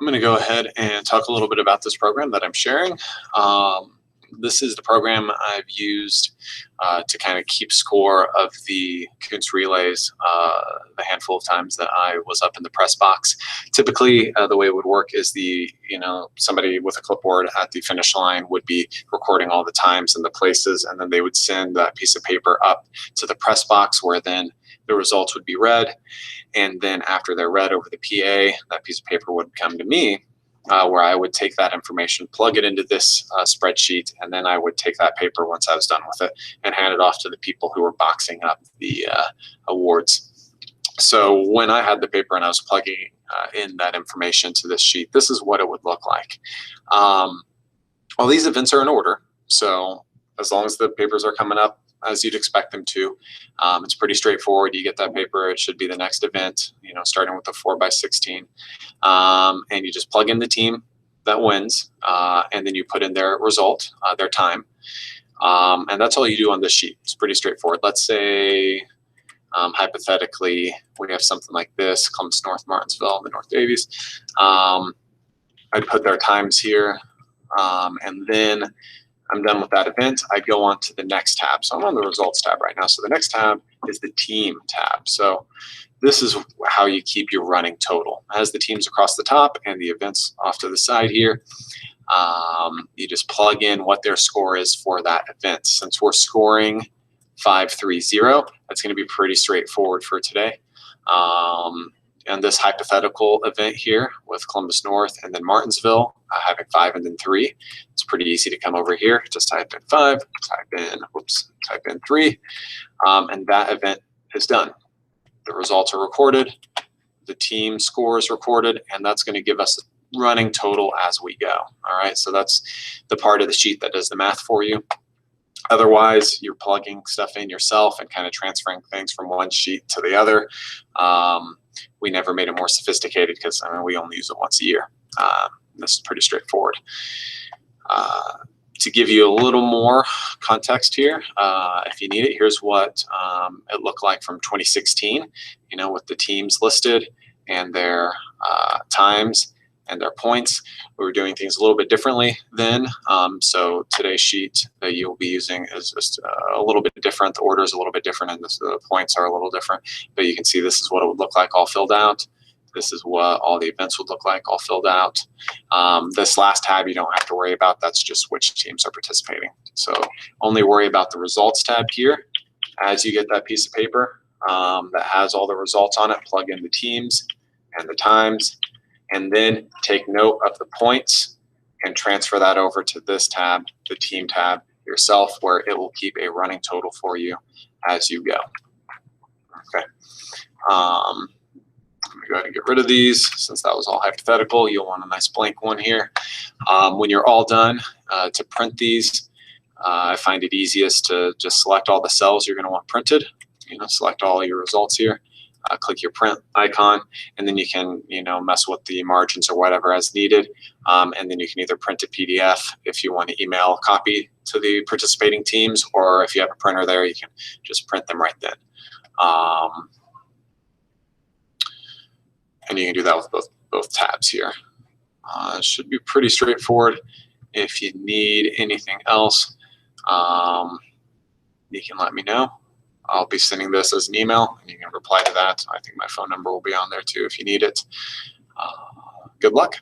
I'm going to go ahead and talk a little bit about this program that I'm sharing. This is the program I've used to kind of keep score of the Koontz relays the handful of times that I was up in the press box. Typically, the way it would work is somebody with a clipboard at the finish line would be recording all the times and the places, and then they would send that piece of paper up to the press box where then the results would be read. And then after they're read over the PA, that piece of paper would come to me, where I would take that information, plug it into this spreadsheet, and then I would take that paper once I was done with it and hand it off to the people who were boxing up the awards. So when I had the paper and I was plugging in that information to this sheet, this is what it would look like. All these events are in order, so as long as the papers are coming up as you'd expect them to, it's pretty straightforward. You get that paper, it should be the next event, starting with the 4x16, and you just plug in the team that wins, and then you put in their result, their time, and that's all you do on this sheet. It's pretty straightforward. Let's say hypothetically we have something like this: Koontz, North Martinsville, the North Davies. I'd put their times here, and then I'm done with that event. I go on to the next tab. So I'm on the results tab right now. So the next tab is the team tab. So this is how you keep your running total. It has the teams across the top and the events off to the side here. You just plug in what their score is for that event. Since we're scoring 5-3-0, that's going to be pretty straightforward for today. And this hypothetical event here with Columbus North and then Martinsville, having 5 and then 3, it's pretty easy to come over here. Just type in 5, type in 3, and that event is done. The results are recorded, the team score is recorded, and that's going to give us a running total as we go. All right, so that's the part of the sheet that does the math for you. Otherwise, you're plugging stuff in yourself and kind of transferring things from one sheet to the other. We never made it more sophisticated because we only use it once a year. This is pretty straightforward. To give you a little more context here, if you need it, here's what it looked like from 2016, with the teams listed and their times and their points. We were doing things a little bit differently then. So today's sheet that you'll be using is just a little bit different. The order is a little bit different, and the points are a little different. But you can see this is what it would look like all filled out. This is what all the events would look like all filled out. This last tab you don't have to worry about. That's just which teams are participating. So only worry about the results tab here. As you get that piece of paper that has all the results on it, plug in the teams and the times, and then take note of the points and transfer that over to this tab, the team tab yourself, where it will keep a running total for you as you go. Okay. I'm going to go ahead and get rid of these since that was all hypothetical. You'll want a nice blank one here. When you're all done, to print these, I find it easiest to just select all the cells you're going to want printed. Select all your results here. Click your print icon, and then you can mess with the margins or whatever as needed, and then you can either print a PDF if you want to email a copy to the participating teams, or if you have a printer there, you can just print them right then. And you can do that with both tabs here. It should be pretty straightforward. If you need anything else, you can let me know. I'll be sending this as an email, and you can reply to that. I think my phone number will be on there too if you need it. Good luck.